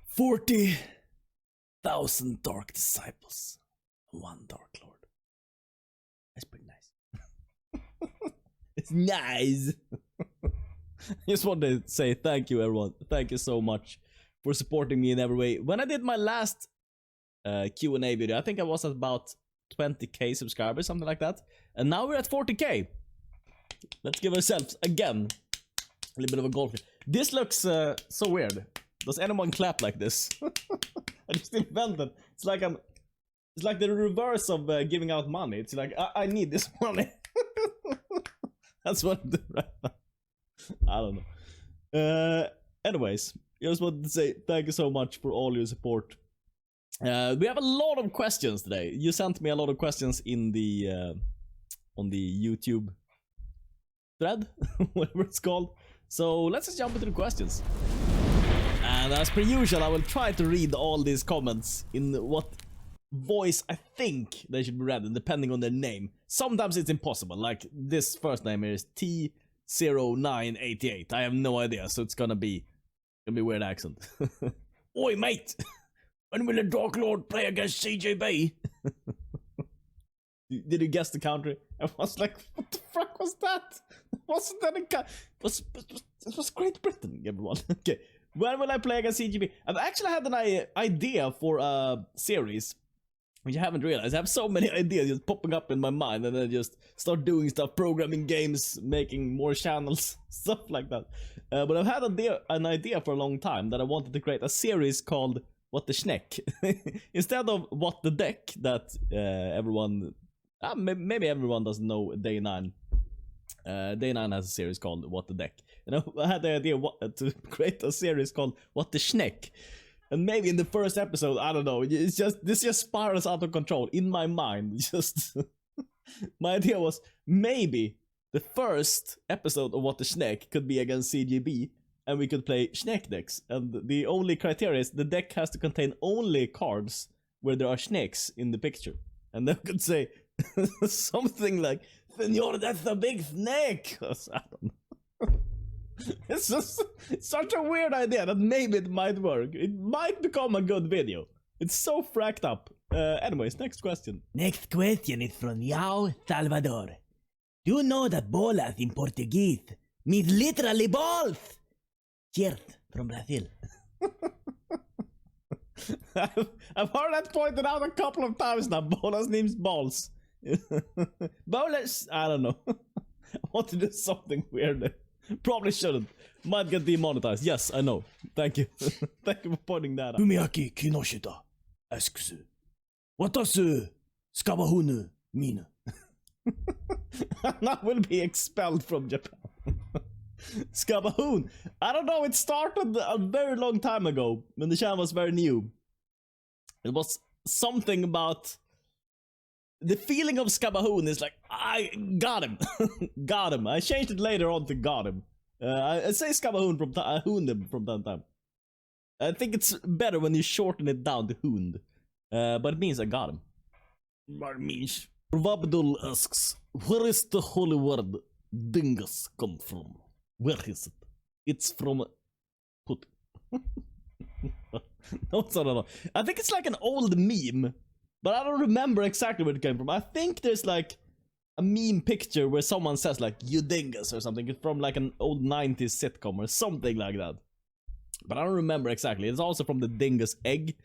40,000 dark disciples, one dark lord. That's pretty nice. It's nice. I just want to say thank you, everyone. Thank you so much for supporting me in every way. When I did my last Q&A video, I think I was at about 20k subscribers, something like that. And now we're at 40k. Let's give ourselves, again, a little bit of a goal. This looks so weird. Does anyone clap like this? I just invented. It's like the reverse of giving out money. It's like, I need this money. That's what I do right now. I don't know. Anyways, I just wanted to say thank you so much for all your support. We have a lot of questions today. You sent me a lot of questions in the on the YouTube thread, whatever it's called. So let's just jump into the questions. And as per usual, I will try to read all these comments in what voice I think they should be read, depending on their name. Sometimes it's impossible, like this first name is T0988. I have no idea, so it's gonna be weird accent. Oi mate! When will the Dark Lord play against CGB? Did you guess the country? I was like, what the fuck was that? Wasn't that a it was Great Britain, everyone. Okay. When will I play against CGB? I've actually had an idea for a series, which I haven't realized. I have so many ideas just popping up in my mind, and then I just start doing stuff, programming games, making more channels, stuff like that. But I've had an idea for a long time that I wanted to create a series called What the Schneck. Instead of What the Deck, that everyone... maybe everyone doesn't know Day 9. Day 9 has a series called What the Deck. And I had the idea to create a series called What the Schneck. And maybe in the first episode, I don't know, this just spirals out of control in my mind. Just my idea was maybe the first episode of What the Schneck could be against CGB, and we could play Schneck decks. And the only criteria is the deck has to contain only cards where there are Schnecks in the picture. And then we could say something like, Senor, that's a big snake! I don't know. It's just such a weird idea that maybe it might work. It might become a good video. It's so fracked up. Anyways, next question. Next question is from Yao Salvador. Do you know that bolas in Portuguese means literally balls? Cheers from Brazil. I've heard that pointed out a couple of times now. Bolas means balls. Bolas, I don't know. I want to do something weird. Probably shouldn't. Might get demonetized. Yes, I know. Thank you. Thank you for pointing that out. Fumiaki Kinoshita asks, what does Skabahunu mean? I will be expelled from Japan. Skabahoon. I don't know, it started a very long time ago when the channel was very new. It was something about the feeling of Skabahoon is like, I got him. Got him. I changed it later on to got him. I say Skabahoon from Hoond from time to time. I think it's better when you shorten it down to Hoond. But it means I got him. What it means. Wabdul asks, where is the holy word dingus come from? Where is it? It's from Put. No, it's not at all. I think it's like an old meme, but I don't remember exactly where it came from. I think there's like a meme picture where someone says like, you dingus or something. It's from like an old 90s sitcom or something like that. But I don't remember exactly. It's also from the dingus egg,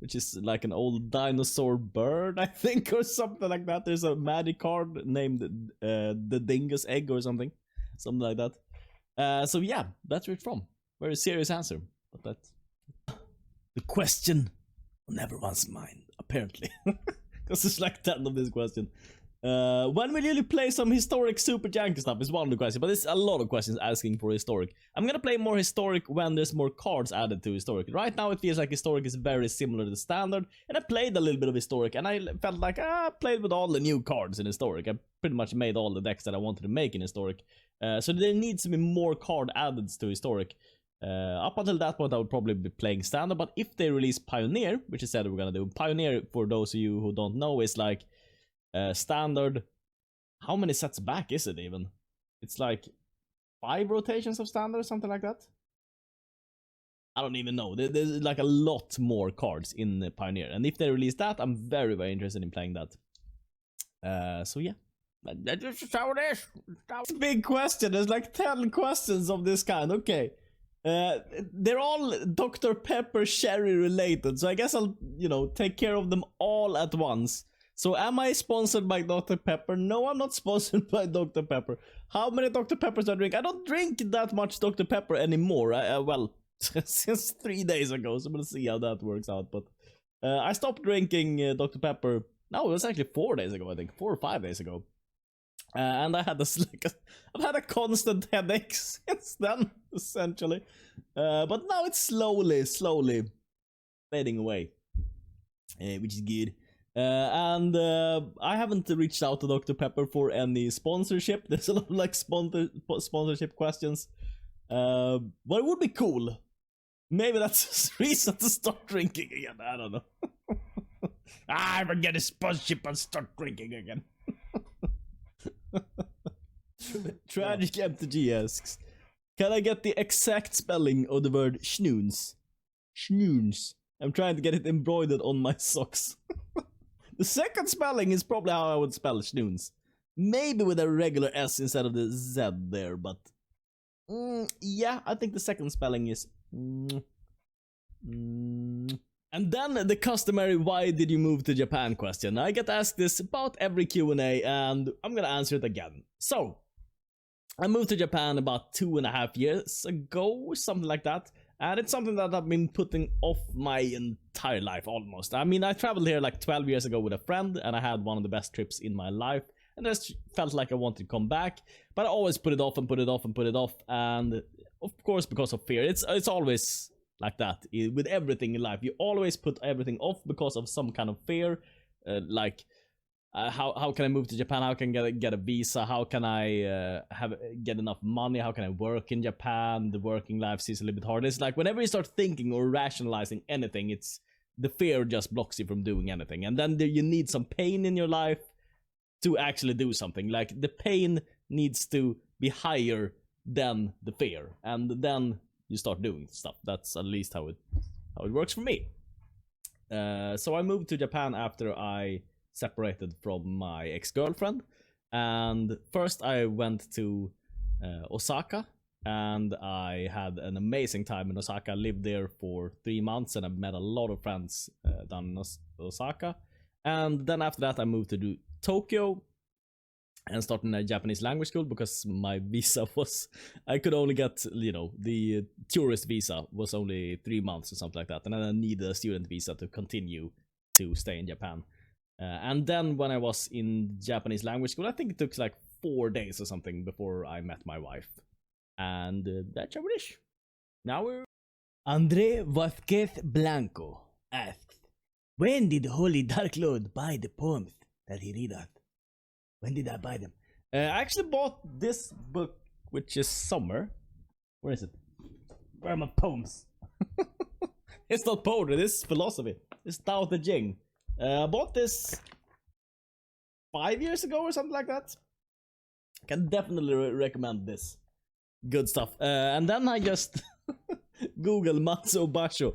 which is like an old dinosaur bird, I think, or something like that. There's a magic card named the dingus egg or something. Something like that. So yeah, that's where it's from. Very serious answer. But that's the question on everyone's mind, apparently. Because there's like 10 of this question. When will you play some historic super janky stuff is one of the questions, but there's a lot of questions asking for historic. I'm gonna play more historic when there's more cards added to historic. Right now it feels like historic is very similar to standard, and I played a little bit of historic, and I felt like I played with all the new cards in historic. I pretty much made all the decks that I wanted to make in historic. So there needs to be more card added to historic. Up until that point I would probably be playing standard, but if they release Pioneer, which is said we're gonna do, Pioneer, for those of you who don't know, is like standard. How many sets back is it even? It's like 5 rotations of standard or something like that. I don't even know. There's like a lot more cards in Pioneer, and if they release that, I'm very, very interested in playing that. So yeah. That's just how it is. It's a big question. There's like 10 questions of this kind. Okay. They're all Dr. Pepper Cherry related, so I guess I'll, take care of them all at once. So am I sponsored by Dr. Pepper? No, I'm not sponsored by Dr. Pepper. How many Dr. Peppers do I drink? I don't drink that much Dr. Pepper anymore. Well, since 3 days ago, so we'll see how that works out. But I stopped drinking Dr. Pepper. No, it was actually 4 days ago, I think. 4 or 5 days ago. And I had I've had a constant headache since then, essentially. But now it's slowly fading away, which is good. And I haven't reached out to Dr. Pepper for any sponsorship. There's a lot of like sponsorship questions. But it would be cool. Maybe that's a reason to start drinking again. I don't know. I will get a sponsorship and start drinking again. Tragic MTG asks, can I get the exact spelling of the word schnoons? Schnoons. I'm trying to get it embroidered on my socks. The second spelling is probably how I would spell schnoons. Maybe with a regular S instead of the Z there, but yeah, I think the second spelling is And then the customary "why did you move to Japan" question. I get asked this about every Q&A, and I'm gonna answer it again. So, I moved to Japan about 2.5 years ago, something like that. And it's something that I've been putting off my entire life, almost. I mean, I traveled here like 12 years ago with a friend, and I had one of the best trips in my life. And I just felt like I wanted to come back, but I always put it off and put it off and put it off. And of course, because of fear, it's always like that with everything in life. You always put everything off because of some kind of fear, how can I move to Japan? How can I get a visa? How can I get enough money? How can I work in Japan? The working life seems a little bit hard. It's like whenever you start thinking or rationalizing anything, it's the fear just blocks you from doing anything. And then you need some pain in your life to actually do something. Like the pain needs to be higher than the fear, and then you start doing stuff. That's at least how it works for me. So I moved to Japan after I separated from my ex-girlfriend, and first I went to Osaka, and I had an amazing time in Osaka. I lived there for 3 months, and I met a lot of friends down in Osaka. And then after that I moved to Tokyo and started a Japanese language school, because my visa was, I could only get, the tourist visa was only 3 months or something like that, and then I needed a student visa to continue to stay in Japan. And then when I was in Japanese language school, I think it took like 4 days or something before I met my wife. And that's how it is. Now we're... Andre Vasquez Blanco asks, when did Holy Dark Lord buy the poems that he read us? When did I buy them? I actually bought this book, which is Summer. Where is it? Where are my poems? It's not poetry, this is philosophy. It's Tao Te Ching. I bought this 5 years ago or something like that. Can definitely recommend this. Good stuff. And then I just Google Matsuo Basho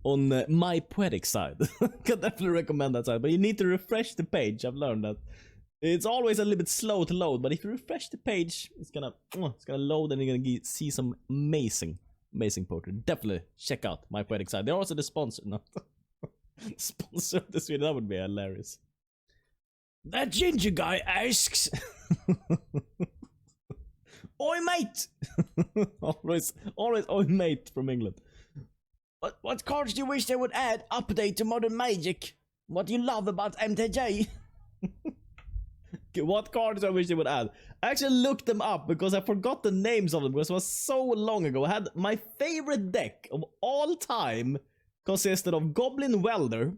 on my poetic side. Can definitely recommend that side, but you need to refresh the page. I've learned that. It's always a little bit slow to load, but if you refresh the page, it's gonna load, and you're gonna see some amazing poetry. Definitely check out my poetic side. They're also the sponsor, not sponsor of this video. That would be hilarious. That ginger guy asks, oi mate! always oi mate from England. What cards do you wish they would add? Update to Modern Magic. What do you love about MTG? What cards I wish they would add? I actually looked them up because I forgot the names of them, because it was so long ago. I had my favorite deck of all time consisted of Goblin Welder.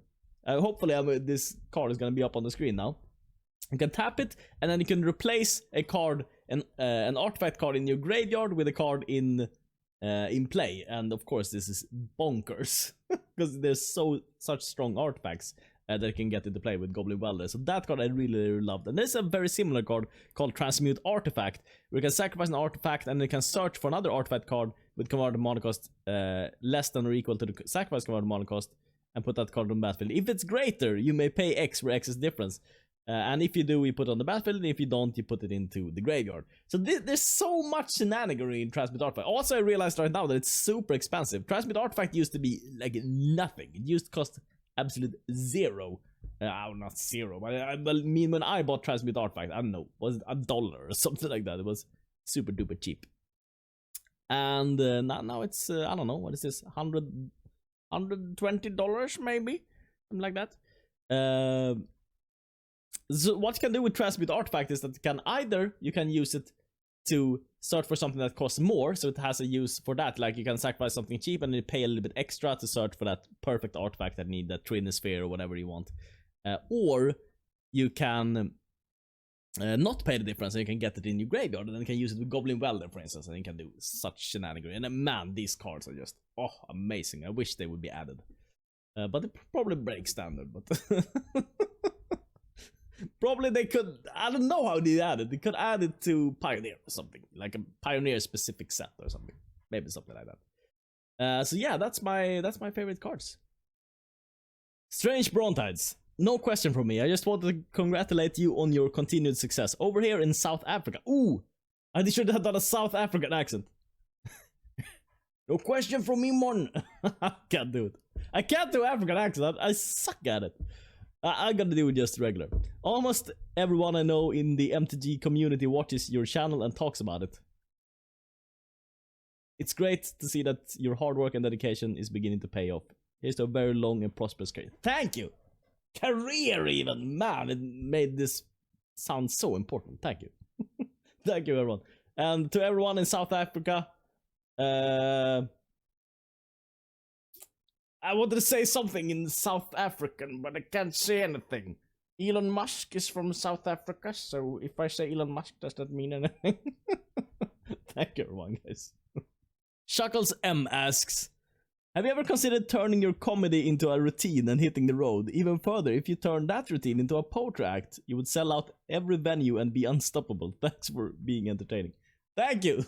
Hopefully this card is gonna be up on the screen now. You can tap it, and then you can replace a card, an artifact card in your graveyard with a card in play. And of course this is bonkers because there's such strong artifacts that you can get into play with Goblin Welder. So that card I really loved. And there's a very similar card called Transmute Artifact, where you can sacrifice an artifact and you can search for another artifact card with converted mana cost less than or equal to the sacrifice converted mana cost, and put that card on the battlefield. If it's greater, you may pay X, where X is difference. And if you do, you put it on the battlefield, and if you don't, you put it into the graveyard. So there's so much shenanigery in Transmute Artifact. Also, I realized right now that it's super expensive. Transmute Artifact used to be like nothing. It used to cost absolute zero. Not zero, but I mean, when I bought Transmute Artifact, I don't know, was it $1 or something like that? It was super duper cheap. And now it's, I don't know, what is this, $120 maybe? Something like that. So what you can do with Transmute Artifact is that you can use it to search for something that costs more, so it has a use for that. Like you can sacrifice something cheap and then pay a little bit extra to search for that perfect artifact that need that Trinisphere or whatever you want. Or you can not pay the difference and you can get it in your graveyard, and then you can use it with Goblin Welder, for instance, and you can do such shenanigans. And man, these cards are just amazing. I wish they would be added. But it probably breaks standard, but probably they could, I don't know how they add it. They could add it to Pioneer or something, like a Pioneer specific set or something. Maybe something like that. So yeah, that's my favorite cards. Strange Brontides. No question from me. I just wanted to congratulate you on your continued success over here in South Africa. Ooh, I should have done a South African accent. No question from me, mon. I can't do it. I can't do African accent. I suck at it. I gotta do it just regular. Almost everyone I know in the MTG community watches your channel and talks about it. It's great to see that your hard work and dedication is beginning to pay off. Here's to a very long and prosperous career. Thank you! Career even! Man, it made this sound so important. Thank you. Thank you, everyone. And to everyone in South Africa, I wanted to say something in South African, but I can't say anything. Elon Musk is from South Africa, so if I say Elon Musk, does that mean anything? Thank you, everyone, guys. Shuckles M asks, have you ever considered turning your comedy into a routine and hitting the road? Even further, if you turn that routine into a poetry act, you would sell out every venue and be unstoppable. Thanks for being entertaining. Thank you!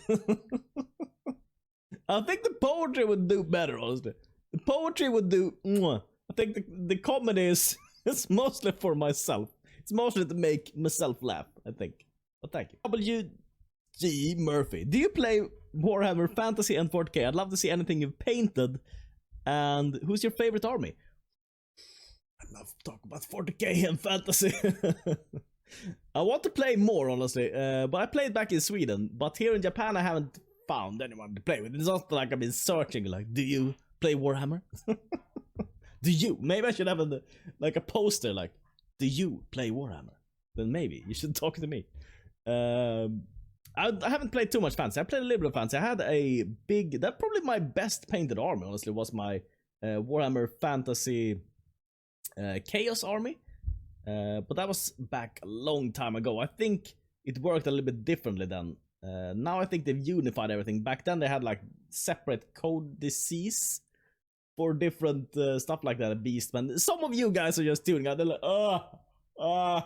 I think the poetry would do better, honestly. The poetry would do... I think the comedy is it's mostly for myself. It's mostly to make myself laugh, I think. But thank you. WG Murphy. Do you play Warhammer Fantasy and 40k? I'd love to see anything you've painted. And who's your favorite army? I love to talk about 40k and fantasy. I want to play more, honestly. But I played back in Sweden. But here in Japan, I haven't found anyone to play with. It's not like I've been searching, like, do you play Warhammer? Do you? Maybe I should have a poster, like, do you play Warhammer? Then maybe you should talk to me. I haven't played too much fantasy. I played a little bit of fantasy. I had a big... That probably my best painted army, honestly, was my Warhammer Fantasy Chaos army. But that was back a long time ago. I think it worked a little bit differently then. Now I think they've unified everything. Back then they had like separate codices for different stuff like that. Beastman. Some of you guys are just tuning out. They're like, what are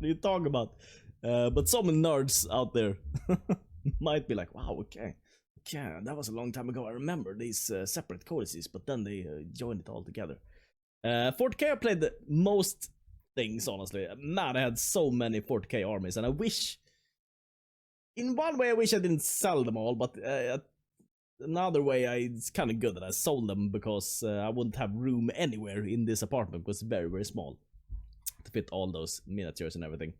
you talking about? But some nerds out there might be like, wow, okay, that was a long time ago. I remember these separate codices, but then they joined it all together. 40k I played the most things, honestly. Man, I had so many 40k armies, and I wish... In one way, I wish I didn't sell them all, but another way, it's kind of good that I sold them, because I wouldn't have room anywhere in this apartment, because it's very, very small to fit all those miniatures and everything.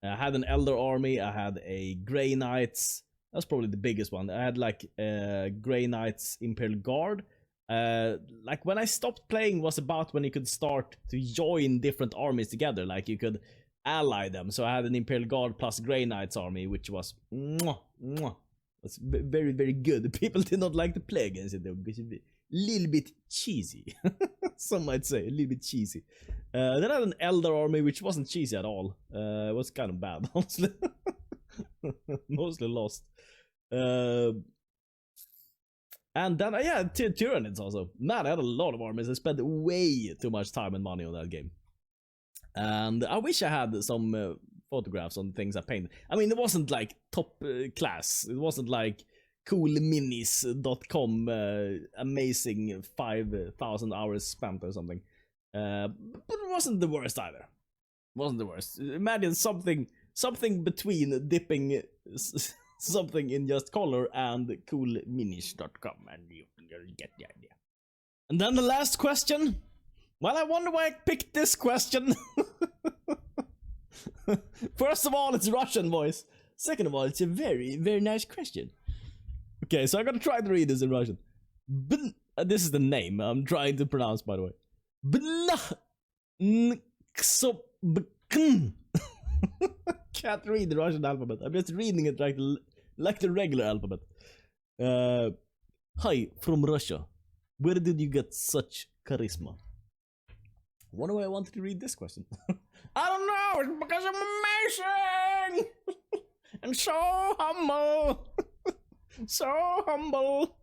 I had an Elder army, I had a Grey Knights, that's probably the biggest one. I had like Grey Knights Imperial Guard. Like when I stopped playing was about when you could start to join different armies together, like you could ally them. So I had an Imperial Guard plus Grey Knights army, which was was very, very good. People did not like to play against it though, because it's a little bit cheesy. Some might say a little bit cheesy. Then I had an Elder army, which wasn't cheesy at all. It was kind of bad, honestly. Mostly lost. And then yeah, Tyranids also. Man, I had a lot of armies. I spent way too much time and money on that game. And I wish I had some photographs on things I painted. I mean, it wasn't like top class. It wasn't like coolminis.com, amazing 5,000 hours spent or something. But it wasn't the worst either. Wasn't the worst. Imagine something between dipping something in just color and coolminis.com, and you'll get the idea. And then the last question. Well, I wonder why I picked this question. First of all, it's Russian voice. Second of all, it's a very, very nice question. Okay, so I'm gonna try to read this in Russian. This is the name I'm trying to pronounce, by the way. Can't read the Russian alphabet. I'm just reading it like the regular alphabet. Hi, from Russia. Where did you get such charisma? Wonder why I wanted to read this question. I don't know, it's because I'm amazing! And so humble! So humble!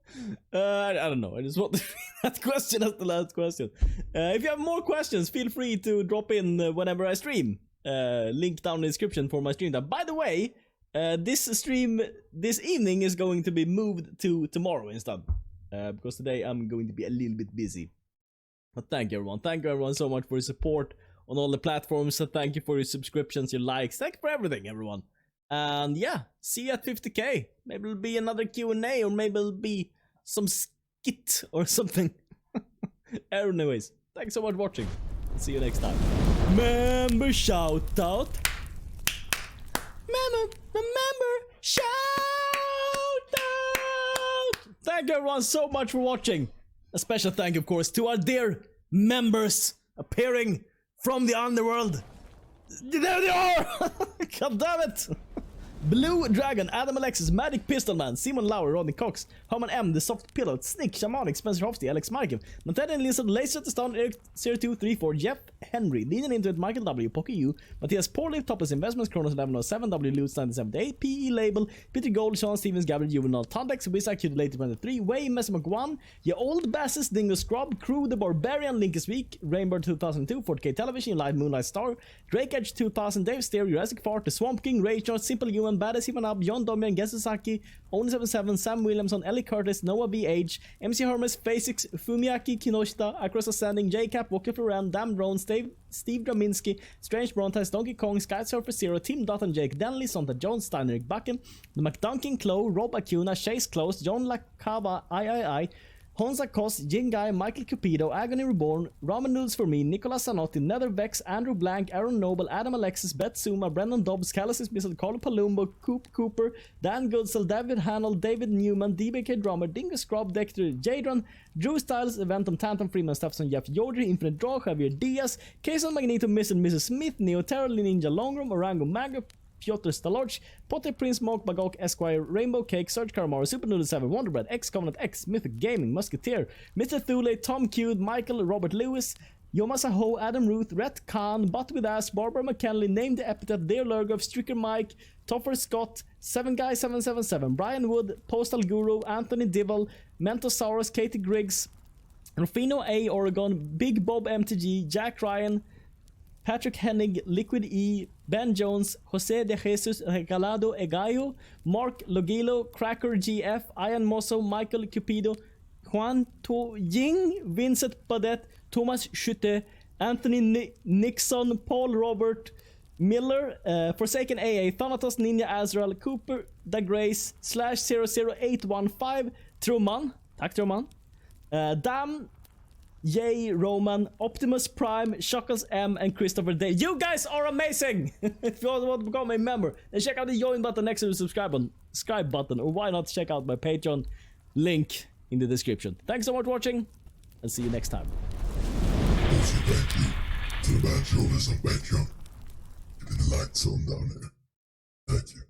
I don't know, I just want to read that question as the last question. If you have more questions, feel free to drop in whenever I stream. Link down in the description for my stream time. By the way, this stream this evening is going to be moved to tomorrow instead. Because today I'm going to be a little bit busy. But thank you everyone. Thank you everyone so much for your support on all the platforms. And thank you for your subscriptions, your likes. Thank you for everything, everyone. And yeah, see you at 50k. Maybe it'll be another Q&A, or maybe it'll be some skit or something. Anyways, thanks so much for watching. See you next time. Member shoutout. Remember shoutout. Thank you everyone so much for watching. A special thank you, of course, to our dear members appearing from the underworld. There they are! God damn it! Blue Dragon, Adam Alexis, Magic Pistolman, Simon Lauer, Rodney Cox, Herman M, The Soft Pillow, Snick, Shamanic, Spencer Hofsty, Alex Markev, Nathaniel Linson, Laser at the Stone, Eric 0234, Jeff Henry, Leaning Into It, Michael W, Pocky U, Matthias Porliv, Topless Investments, Kronos 1107, W Lutz 978, PE Label, Peter Gold, Sean Stevens, Gabriel Juvenal, Tandex, Wizak, Later 23, Way, Messi McGuan, Ya Old Basses, Dingo Scrub, Crew the Barbarian, Linkus Week, Rainbow 2002, 4K Television, Live Moonlight Star, Drake Edge 2000, Dave Stair, Jurassic Fart, The Swamp King, Ray Charles, Simple Human, Badass Ivanab, John Domian, Gesasaki, Own77, Sam Williamson, Ellie Curtis, Noah BH, MC Hermes, Phasix, Fumiaki Kinoshita, Across Ascending, JCap, Walker Ferran, Damn Drone, Steve Draminski, Strange Brontes, Donkey Kong, Sky Surfer Zero, Tim Dot and Jake Denley, Sonta Jones, Steineric Bucken, The McDunkin Clo, Rob Acuna, Chase Close, John Lacava, III, Honza Kos, Jingai, Michael Cupido, Agony Reborn, Ramen Noodles for Me, Nicolas Zanotti, Nether Vex, Andrew Blank, Aaron Noble, Adam Alexis, Bet Zuma, Brendan Dobbs, Callisis Missile, Carlo Palumbo, Coop Cooper, Dan Goodsell, David Hannell, David Newman, DBK Drummer, Dingo Scrub, Dexter, Jadron, Drew Styles, Eventum, Tantum, Freeman, Steffson, Jeff Georgie, Infinite Draw, Javier Diaz, Kason Magneto, Miss and Mrs. Smith, Neo Terror, Ninja Longroom, Orango Mago, Piotr Stalorch, Potter Prince, Monk, Bagok, Esquire, Rainbow Cake, Serge Karamara, Super Noodle 7, Wonderbread, X, Covenant X, Mythic Gaming, Musketeer, Mr. Thule, Tom Cute, Michael, Robert Lewis, Yomasa Ho, Adam Ruth, Rhett Khan, Butt with Ass, Barbara McKinley, Name the Epithet, Dear Lurgov, Stricker Mike, Topher Scott, 7Guy777, Brian Wood, Postal Guru, Anthony Divel, Mentosaurus, Katie Griggs, Rufino A, Oregon, Big Bob MTG, Jack Ryan, Patrick Hennig, Liquid E, Ben Jones, Jose de Jesus Regalado Egayo, Mark Logilo, Cracker GF, Ian Mosso, Michael Cupido, Juan To Ying, Vincent Padet, Thomas Schutte, Anthony Nixon, Paul Robert Miller, Forsaken AA, Thanatos Ninja Azrael, Cooper Da Grace, /00815, Truman, tack Truman, Dam, Jay, Roman, Optimus Prime, Shuckles M, and Christopher Day. You guys are amazing! If you want to become a member, then check out the join button next to the subscribe button, or why not check out my Patreon link in the description. Thanks so much for watching, and see you next time. Also, thank you to the bad shoulders on Patreon. Keeping the lights on down there. Thank you.